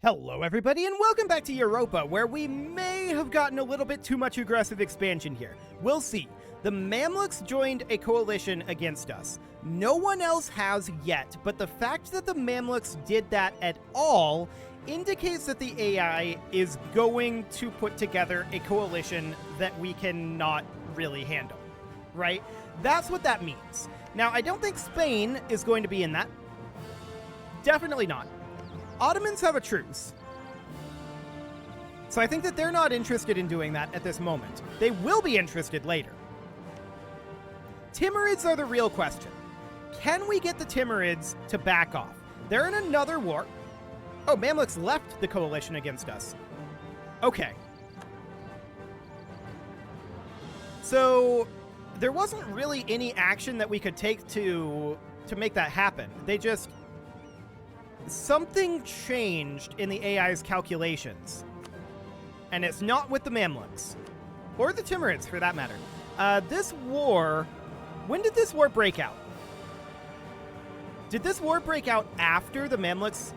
Hello everybody and welcome back to Europa, where we may have gotten a little bit too much aggressive expansion here. We'll see. The Mamluks joined a coalition against us. No one else has yet, but the fact that the Mamluks did that at all indicates that the AI is going to put together a coalition that we cannot really handle, right? That's what that means. Now, I don't think Spain is going to be in that. Definitely not. Ottomans have a truce. So I think that they're not interested in doing that at this moment. They will be interested later. Timurids are the real question. Can we get the Timurids to back off? They're in another war. Oh, Mamluks left the coalition against us. Okay. So there wasn't really any action that we could take to make that happen. They just... Something changed in the AI's calculations. And it's not with the Mamluks. Or the Timurids, for that matter. This war... When did this war break out? Did this war break out after the Mamluks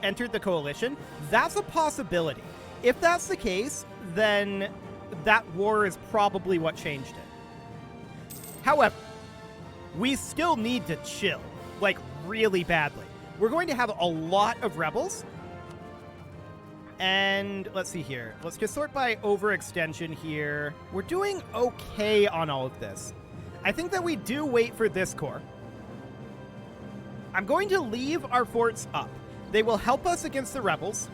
entered the coalition? That's a possibility. If that's the case, then that war is probably what changed it. However, we still need to chill. Like, really badly. We're going to have a lot of rebels. And let's see here. Let's just sort by overextension here. We're doing okay on all of this. I think that we do wait for this core. I'm going to leave our forts up. They will help us against the rebels.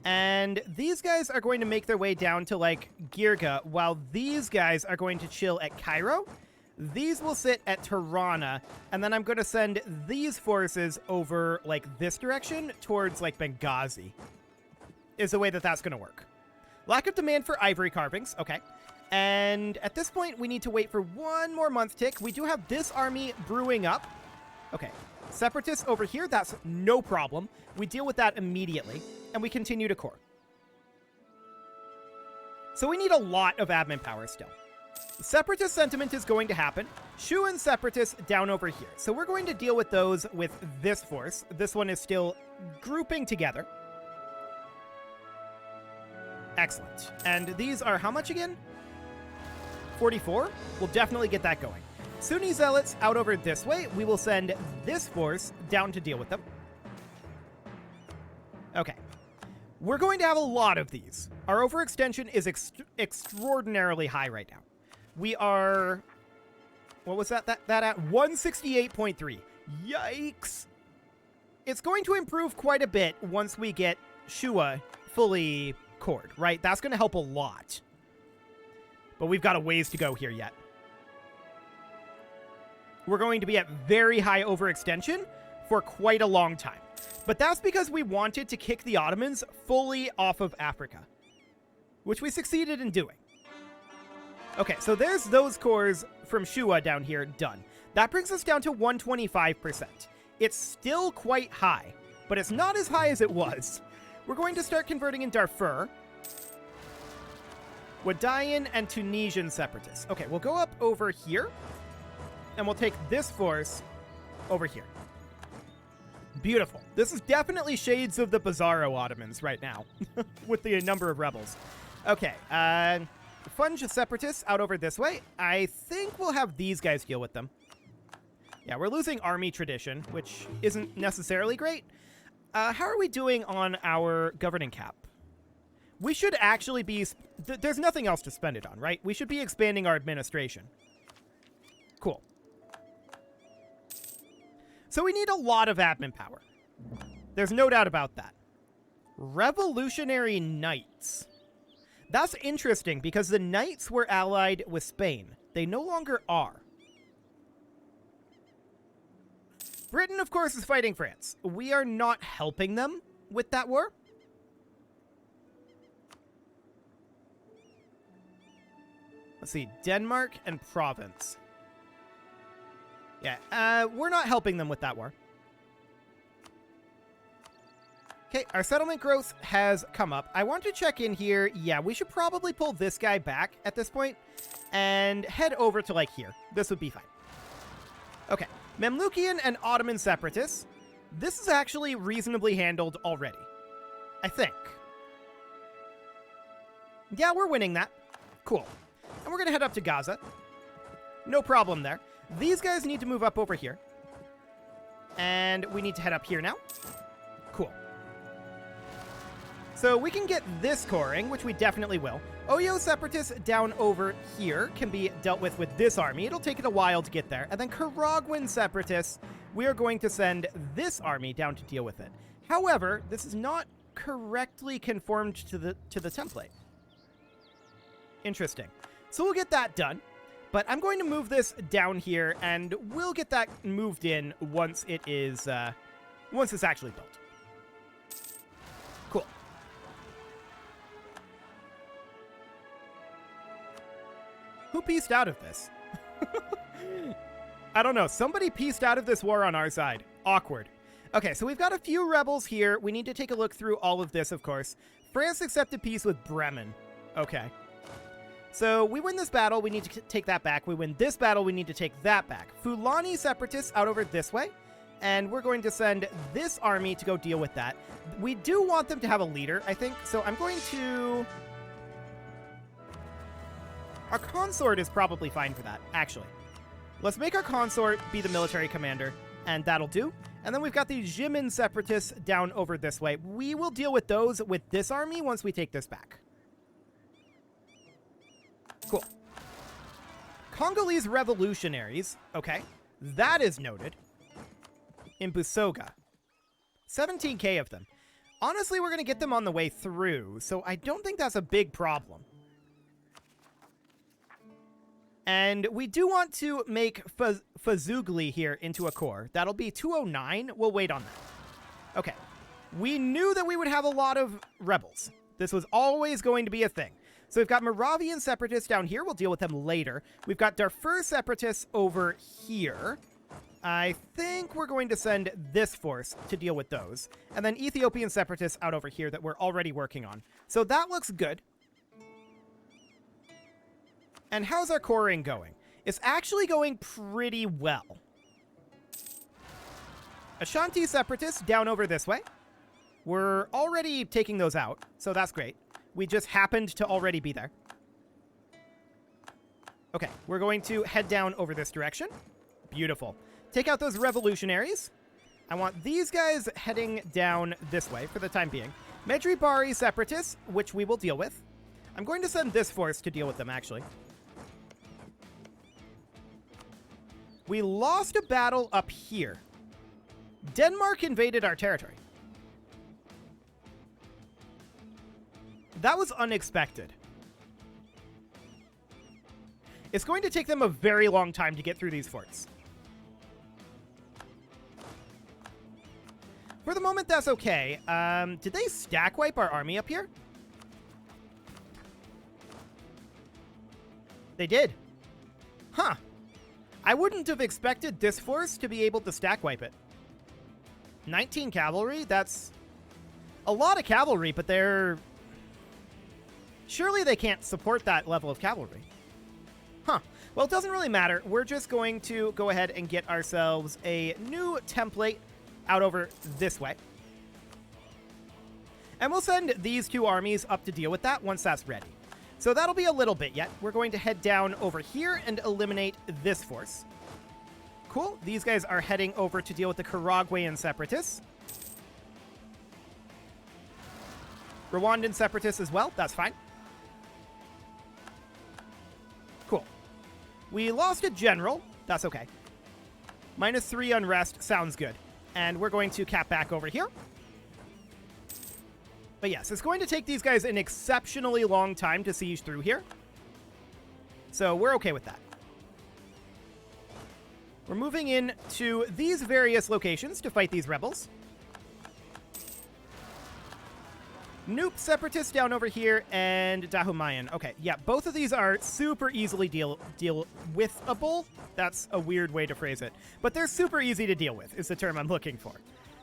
And these guys are going to make their way down to, like, Girga, while these guys are going to chill at Cairo. These will sit at Tirana, and then I'm going to send these forces over, like, this direction towards, like, Benghazi, is the way that that's going to work. Lack of demand for ivory carvings. Okay. And at this point, we need to wait for one more month tick. We do have this army brewing up. Okay. Separatists over here, that's no problem. We deal with that immediately, and we continue to core. So we need a lot of admin power still. Separatist sentiment is going to happen. Shu and Separatists down over here. So we're going to deal with those with this force. This one is still grouping together. Excellent. And these are how much again? 44? We'll definitely get that going. Sunni Zealots out over this way. We will send this force down to deal with them. Okay. We're going to have a lot of these. Our overextension is extraordinarily high right now. We are... What was that at? 168.3. Yikes. It's going to improve quite a bit once we get Shua fully cored, right? That's going to help a lot. But we've got a ways to go here yet. We're going to be at very high overextension for quite a long time. But that's because we wanted to kick the Ottomans fully off of Africa, which we succeeded in doing. Okay, so there's those cores from Shua down here done. That brings us down to 125%. It's still quite high, but it's not as high as it was. We're going to start converting in Darfur. Wadian and Tunisian separatists. Okay, we'll go up over here, and we'll take this force over here. Beautiful. This is definitely shades of the Bizarro Ottomans right now, with the number of rebels. Okay, Funge separatists out over this way. I think we'll have these guys deal with them. Yeah, we're losing army tradition, which isn't necessarily great. How are we doing on our governing cap? We should actually be... There's nothing else to spend it on, right? We should be expanding our administration. Cool. So we need a lot of admin power. There's no doubt about that. Revolutionary Knights. That's interesting because the Knights were allied with Spain. They no longer are. Britain, of course, is fighting France. We are not helping them with that war. Let's see, Denmark and Provence. Yeah, we're not helping them with that war. Okay, our settlement growth has come up. I want to check in here. Yeah, we should probably pull this guy back at this point and head over to, like, here. This would be fine. Okay, Mamlukian and Ottoman separatists. This is actually reasonably handled already, I think. Yeah, we're winning that. Cool. And we're going to head up to Gaza. No problem there. These guys need to move up over here. And we need to head up here now. Cool. So we can get this coring, which we definitely will. Oyo Separatists down over here can be dealt with this army. It'll take it a while to get there. And then Karagwan Separatists, we are going to send this army down to deal with it. However, this is not correctly conformed to the template. Interesting. So we'll get that done. But I'm going to move this down here, and we'll get that moved in once it is, once it's actually built. Cool. Who pieced out of this? I don't know. Somebody pieced out of this war on our side. Awkward. Okay, so we've got a few rebels here. We need to take a look through all of this, of course. France accepted peace with Bremen. Okay. So we win this battle, we need to take that back. We win this battle, we need to take that back. Fulani Separatists out over this way, and we're going to send this army to go deal with that. We do want them to have a leader, I think, so I'm going to... Our consort is probably fine for that, actually. Let's make our consort be the military commander, and that'll do. And then we've got the Jimin Separatists down over this way. We will deal with those with this army once we take this back. Cool. Congolese revolutionaries. Okay. That is noted. In Busoga. 17k of them. Honestly, we're going to get them on the way through, so I don't think that's a big problem. And we do want to make Fazugli here into a core. That'll be 209. We'll wait on that. Okay. We knew that we would have a lot of rebels. This was always going to be a thing. So we've got Moravian Separatists down here. We'll deal with them later. We've got Darfur Separatists over here. I think we're going to send this force to deal with those. And then Ethiopian Separatists out over here that we're already working on. So that looks good. And how's our coring going? It's actually going pretty well. Ashanti Separatists down over this way. We're already taking those out, so that's great. We just happened to already be there. Okay, we're going to head down over this direction. Beautiful. Take out those revolutionaries. I want these guys heading down this way for the time being. Medjugorje Separatists, which we will deal with. I'm going to send this force to deal with them, actually. We lost a battle up here. Denmark invaded our territory. That was unexpected. It's going to take them a very long time to get through these forts. For the moment, that's okay. Did they stack wipe our army up here? They did. Huh. I wouldn't have expected this force to be able to stack wipe it. 19 cavalry? That's a lot of cavalry, but they're... Surely they can't support that level of cavalry. Huh. Well, it doesn't really matter. We're just going to go ahead and get ourselves a new template out over this way. And we'll send these two armies up to deal with that once that's ready. So that'll be a little bit yet. We're going to head down over here and eliminate this force. Cool. These guys are heading over to deal with the Karagwan Separatists. Rwandan Separatists as well. That's fine. Cool. We lost a general. That's okay. -3 unrest. Sounds good. And we're going to cap back over here. But yes, it's going to take these guys an exceptionally long time to siege through here. So we're okay with that. We're moving in to these various locations to fight these rebels. Noop Separatists down over here and Dahumayan. Okay, yeah, both of these are super easily deal withable. That's a weird way to phrase it. But they're super easy to deal with is the term I'm looking for.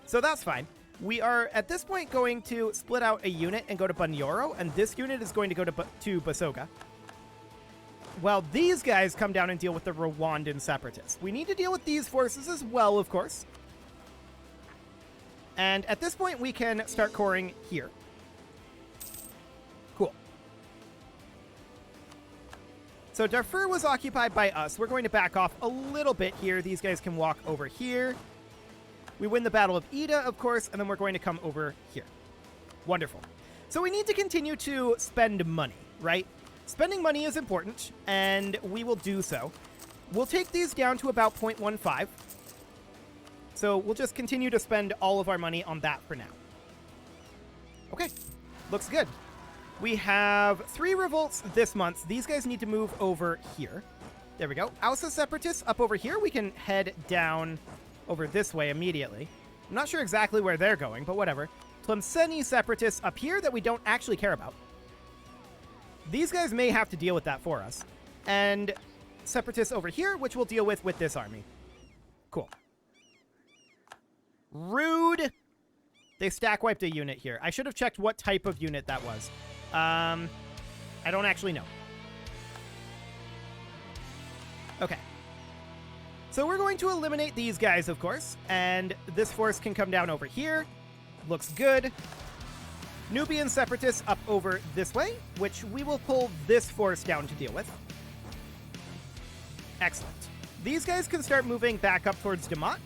So that's fine. We are, at this point, going to split out a unit and go to Bunyoro, and this unit is going to go to Busoga. While these guys come down and deal with the Rwandan Separatists. We need to deal with these forces as well, of course. And at this point, we can start coring here. Cool. So Darfur was occupied by us. We're going to back off a little bit here. These guys can walk over here. We win the Battle of Ida, of course, and then we're going to come over here. Wonderful. So we need to continue to spend money, right? Spending money is important, and we will do so. We'll take these down to about 0.15. So we'll just continue to spend all of our money on that for now. Okay, looks good. We have 3 revolts this month. These guys need to move over here. There we go. Ausa Separatists up over here. We can head down over this way immediately. I'm not sure exactly where they're going, but whatever. Tlemceni Separatists up here that we don't actually care about. These guys may have to deal with that for us. And Separatists over here, which we'll deal with this army. Cool. Rude. They stack wiped a unit here. I should have checked what type of unit that was. I don't actually know. Okay. So we're going to eliminate these guys, of course, and this force can come down over here. Looks good. Nubian Separatists up over this way, which we will pull this force down to deal with. Excellent. These guys can start moving back up towards Damat.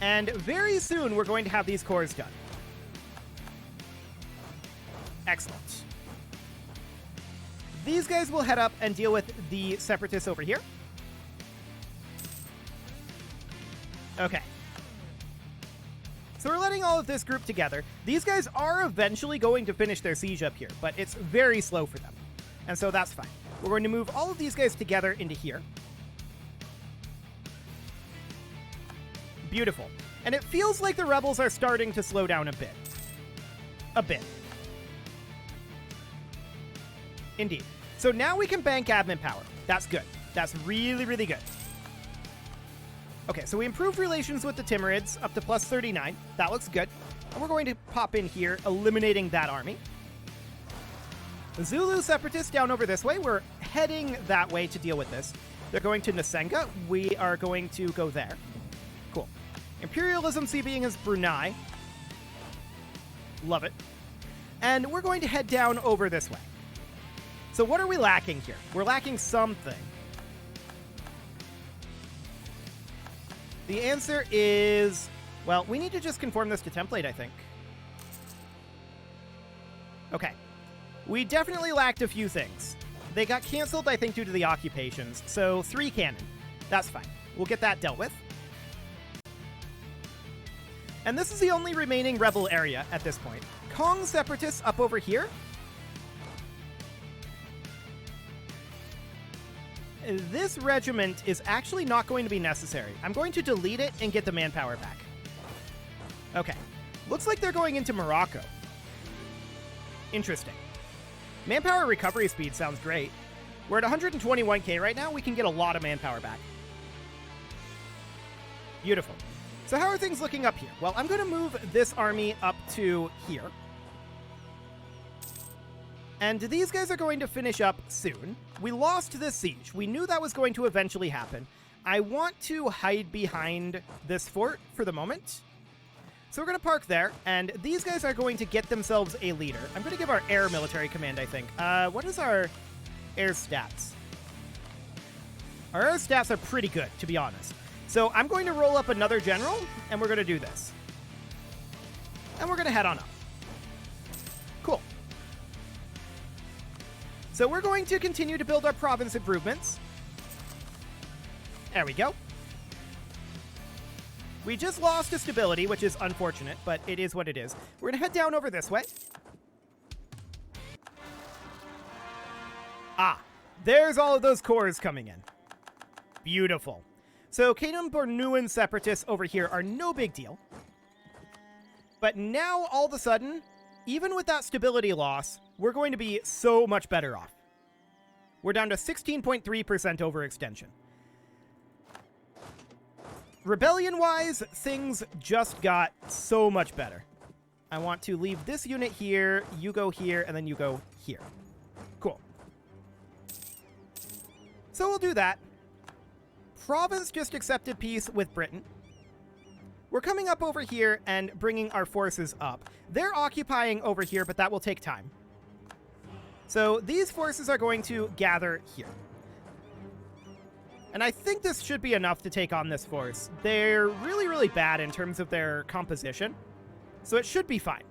And very soon, we're going to have these cores done. Excellent. These guys will head up and deal with the Separatists over here. Okay. So we're letting all of this group together. These guys are eventually going to finish their siege up here, but it's very slow for them. And so that's fine. We're going to move all of these guys together into here. Beautiful. And it feels like the rebels are starting to slow down a bit. A bit. Indeed. So now we can bank admin power. That's good. That's really, really good. Okay, so we improved relations with the Timurids up to plus 39. That looks good. And we're going to pop in here, eliminating that army. The Zulu Separatists down over this way. We're heading that way to deal with this. They're going to Nasenga. We are going to go there. Cool. Imperialism CBing as Brunei. Love it. And we're going to head down over this way. So what are we lacking here? We're lacking something. The answer is, well, we need to just conform this to template, I think. Okay. We definitely lacked a few things. They got canceled, I think, due to the occupations. So 3 cannon. That's fine. We'll get that dealt with. And this is the only remaining rebel area at this point. Kong Separatists up over here. This regiment is actually not going to be necessary. I'm going to delete it and get the manpower back. Okay. Looks like they're going into Morocco. Interesting. Manpower recovery speed sounds great. We're at 121k right now. We can get a lot of manpower back. Beautiful. So how are things looking up here? Well, I'm going to move this army up to here. And these guys are going to finish up soon. We lost this siege. We knew that was going to eventually happen. I want to hide behind this fort for the moment. So we're going to park there, and these guys are going to get themselves a leader. I'm going to give our air military command, I think. What is our air stats? Our air stats are pretty good, to be honest. So I'm going to roll up another general, and we're going to do this. And we're going to head on up. Cool. So we're going to continue to build our province improvements. There we go. We just lost to stability, which is unfortunate, but it is what it is. We're going to head down over this way. Ah, there's all of those cores coming in. Beautiful. So Kadum Bornuan Separatists over here are no big deal. But now, all of a sudden, even with that stability loss, we're going to be so much better off. We're down to 16.3% overextension. Rebellion-wise, things just got so much better. I want to leave this unit here, you go here, and then you go here. Cool. So we'll do that. Province just accepted peace with Britain. We're coming up over here and bringing our forces up. They're occupying over here, but that will take time. So these forces are going to gather here. And I think this should be enough to take on this force. They're really, really bad in terms of their composition, so it should be fine.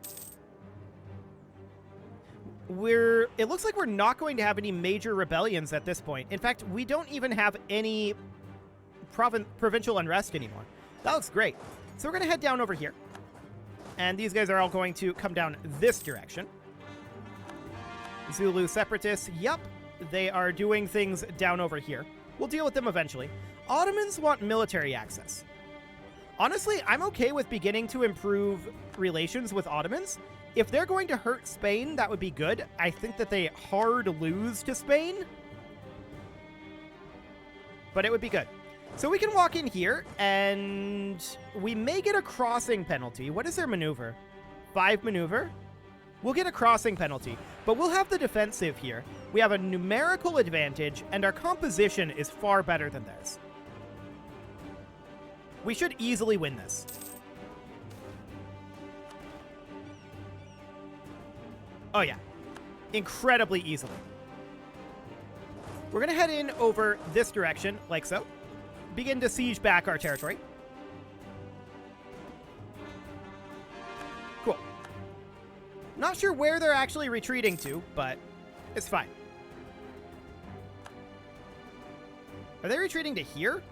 It looks like we're not going to have any major rebellions at this point. In fact, we don't even have any provincial unrest anymore. That looks great. So we're going to head down over here. And these guys are all going to come down this direction. Zulu separatists, yep, they are doing things down over here. We'll deal with them eventually. Ottomans want military access. Honestly, I'm okay with beginning to improve relations with Ottomans. If they're going to hurt Spain, that would be good. I think that they hard lose to Spain, but it would be good. So we can walk in here, and we may get a crossing penalty. What is their maneuver? 5 maneuver? We'll get a crossing penalty, but we'll have the defensive here. We have a numerical advantage, and our composition is far better than theirs. We should easily win this. Oh yeah, incredibly easily. We're going to head in over this direction, like so. Begin to siege back our territory. Cool. Not sure where they're actually retreating to, but it's fine. Are they retreating to here?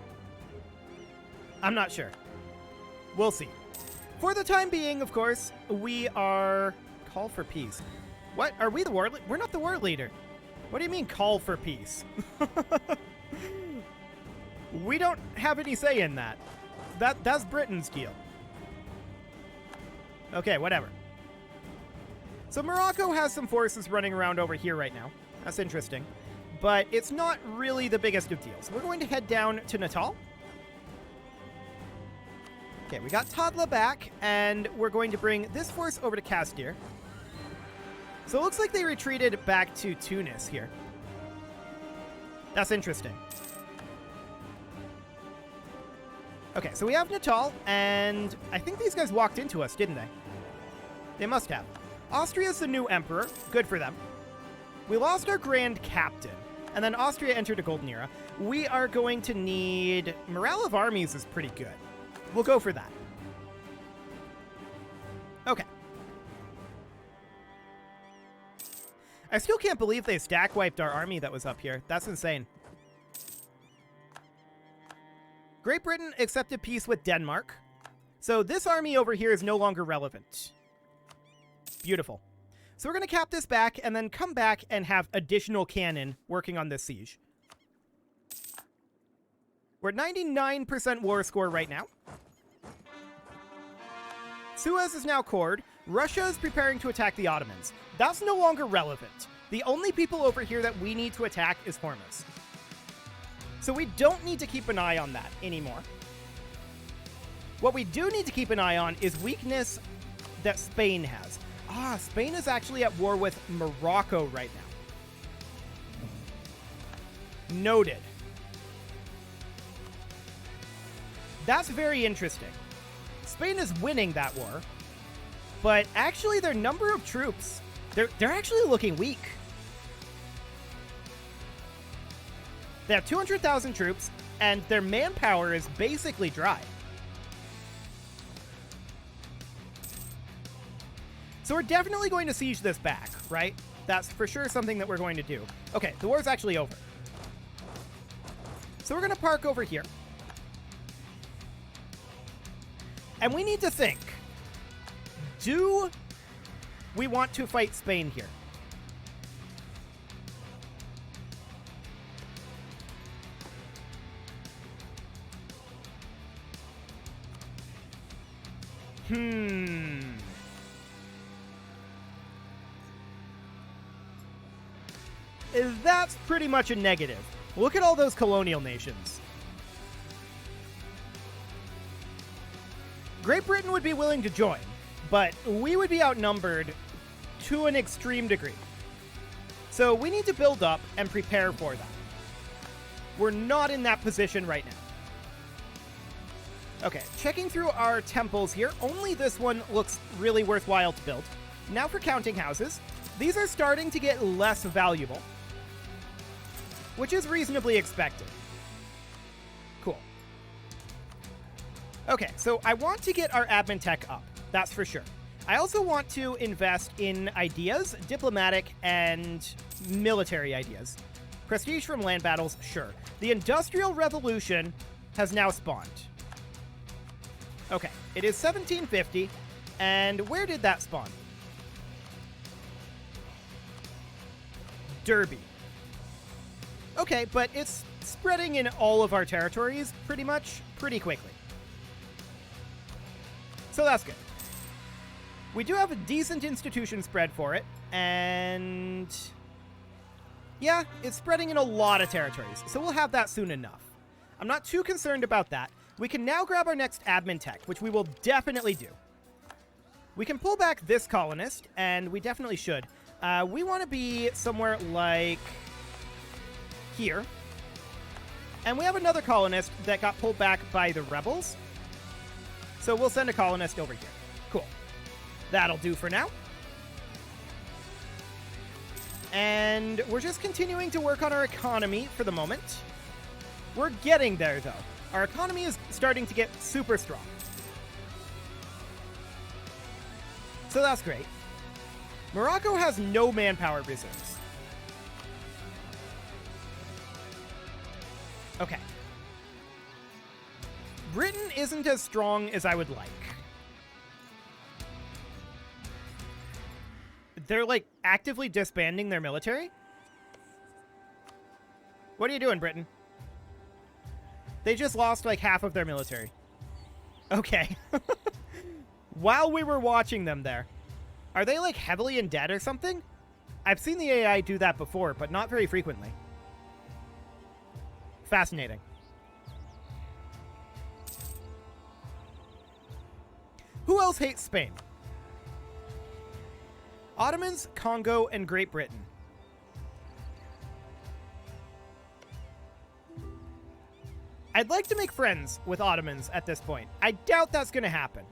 I'm not sure. We'll see. For the time being, of course, we are... Call for peace. What? Are we the war leader? We're not the war leader. What do you mean, call for peace? We don't have any say in that. That's Britain's deal. Okay, whatever. So Morocco has some forces running around over here right now. That's interesting. But it's not really the biggest of deals. We're going to head down to Natal. Okay, we got Tadla back, and we're going to bring this force over to Castir. So it looks like they retreated back to Tunis here. That's interesting. Okay, so we have Natal, and I think these guys walked into us, didn't they? They must have. Austria's the new emperor. Good for them. We lost our grand captain, and then Austria entered a golden era. We are going to need... Morale of armies is pretty good. We'll go for that. Okay. I still can't believe they stack wiped our army that was up here. That's insane. Great Britain accepted peace with Denmark. So this army over here is no longer relevant. Beautiful. So we're going to cap this back and then come back and have additional cannon working on this siege. We're at 99% war score right now. Suez is now cored. Russia is preparing to attack the Ottomans. That's no longer relevant. The only people over here that we need to attack is Hormuz. So we don't need to keep an eye on that anymore. What we do need to keep an eye on is weakness that Spain has. Spain is actually at war with Morocco right now. Noted. That's very interesting. Spain is winning that war, but actually their number of troops, they're actually looking weak. They have 200,000 troops, and their manpower is basically dry. So we're definitely going to siege this back, right? That's for sure something that we're going to do. Okay, the war's actually over. So we're going to park over here. And we need to think, do we want to fight Spain here? That's pretty much a negative. Look at all those colonial nations. Great Britain would be willing to join, but we would be outnumbered to an extreme degree. So we need to build up and prepare for that. We're not in that position right now. Okay, checking through our temples here. Only this one looks really worthwhile to build. Now for counting houses. These are starting to get less valuable, which is reasonably expected. Cool. Okay, so I want to get our admin tech up. That's for sure. I also want to invest in ideas, diplomatic and military ideas. Prestige from land battles, sure. The Industrial Revolution has now spawned. Okay, it is 1750, and where did that spawn? Derby. Okay, but it's spreading in all of our territories pretty much, pretty quickly. So that's good. We do have a decent institution spread for it, and yeah, it's spreading in a lot of territories, so we'll have that soon enough. I'm not too concerned about that. We can now grab our next admin tech, which we will definitely do. We can pull back this colonist, and we definitely should. We want to be somewhere like here. And we have another colonist that got pulled back by the rebels. So we'll send a colonist over here. Cool. That'll do for now. And we're just continuing to work on our economy for the moment. We're getting there, though. Our economy is starting to get super strong. So that's great. Morocco has no manpower reserves. Okay. Britain isn't as strong as I would like. They're, like, actively disbanding their military? What are you doing, Britain? They just lost, like, half of their military. Okay. While we were watching them there. Are they, like, heavily in debt or something? I've seen the AI do that before, but not very frequently. Fascinating. Who else hates Spain? Ottomans, Congo, and Great Britain. I'd like to make friends with Ottomans at this point. I doubt that's going to happen.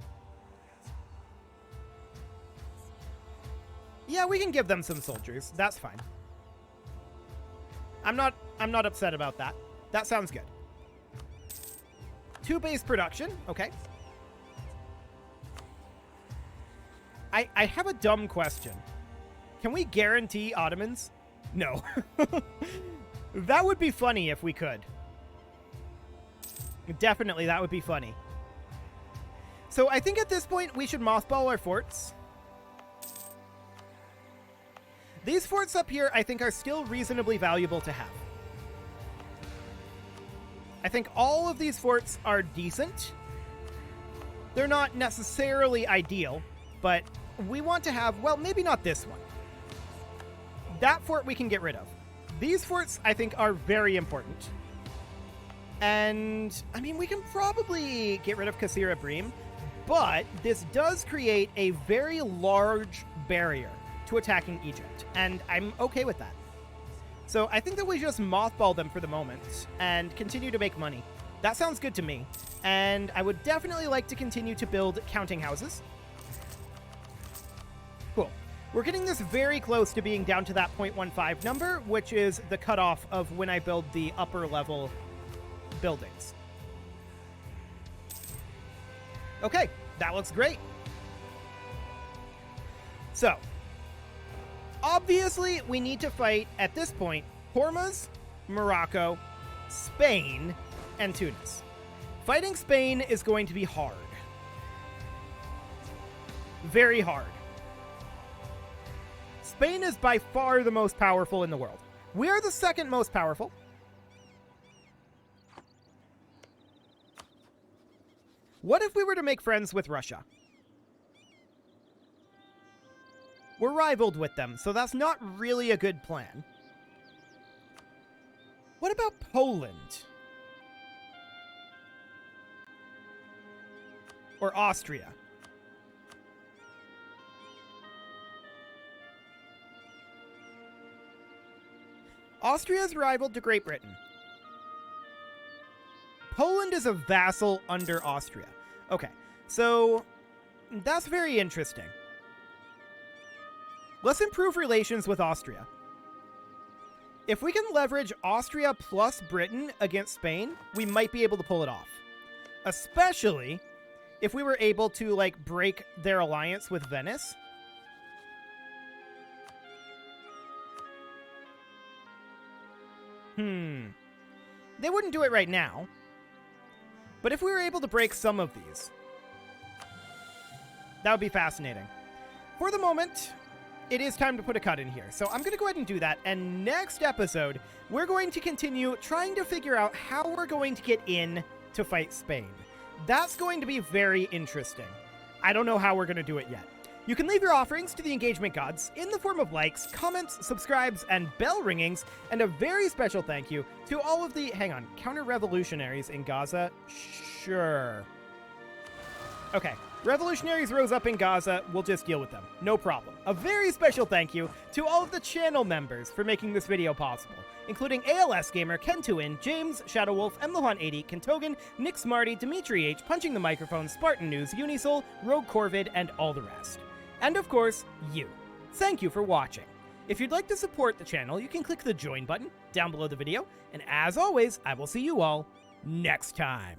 Yeah, we can give them some soldiers. That's fine. I'm not upset about that. That sounds good. 2 base production. Okay. I have a dumb question. Can we guarantee Ottomans? No. That would be funny if we could. Definitely, that would be funny. So I think at this point we should mothball our forts. These forts up here I think are still reasonably valuable to have. I think all of these forts are decent. They're not necessarily ideal, but we want to have, well, maybe not this one. That fort we can get rid of. These forts, I think, are very important. And, I mean, we can probably get rid of Kasira Bream, but this does create a very large barrier to attacking Egypt, and I'm okay with that. So I think that we just mothball them for the moment and continue to make money. That sounds good to me, and I would definitely like to continue to build counting houses. Cool. We're getting this very close to being down to that 0.15 number, which is the cutoff of when I build the upper level buildings. Okay, that looks great. So, obviously, we need to fight, at this point, Hormuz, Morocco, Spain, and Tunis. Fighting Spain is going to be hard. Very hard. Spain is by far the most powerful in the world. We are the second most powerful. What if we were to make friends with Russia? We're rivaled with them, so that's not really a good plan. What about Poland? Or Austria? Austria is rivaled to Great Britain. Poland Poland is a vassal under Austria. Okay, so that's very interesting. Let's improve relations with Austria. If we can leverage Austria plus Britain against Spain, we might be able to pull it off. Especially if we were able to, like, break their alliance with Venice. They wouldn't do it right now. But if we were able to break some of these, that would be fascinating. For the moment, it is time to put a cut in here. So I'm going to go ahead and do that. And next episode, we're going to continue trying to figure out how we're going to get in to fight Spain. That's going to be very interesting. I don't know how we're going to do it yet. You can leave your offerings to the engagement gods in the form of likes, comments, subscribes, and bell ringings, and a very special thank you to all of the, counter-revolutionaries in Gaza? Sure. Okay, revolutionaries rose up in Gaza, we'll just deal with them. No problem. A very special thank you to all of the channel members for making this video possible, including ALS Gamer, Ken2In, James, Shadowwolf, Mlohan80, Kentogan, Nick Smarty, Dimitri H, Punching the Microphone, Spartan News, Unisoul, Rogue Corvid, and all the rest. And of course, you. Thank you for watching. If you'd like to support the channel, you can click the join button down below the video, and as always, I will see you all next time.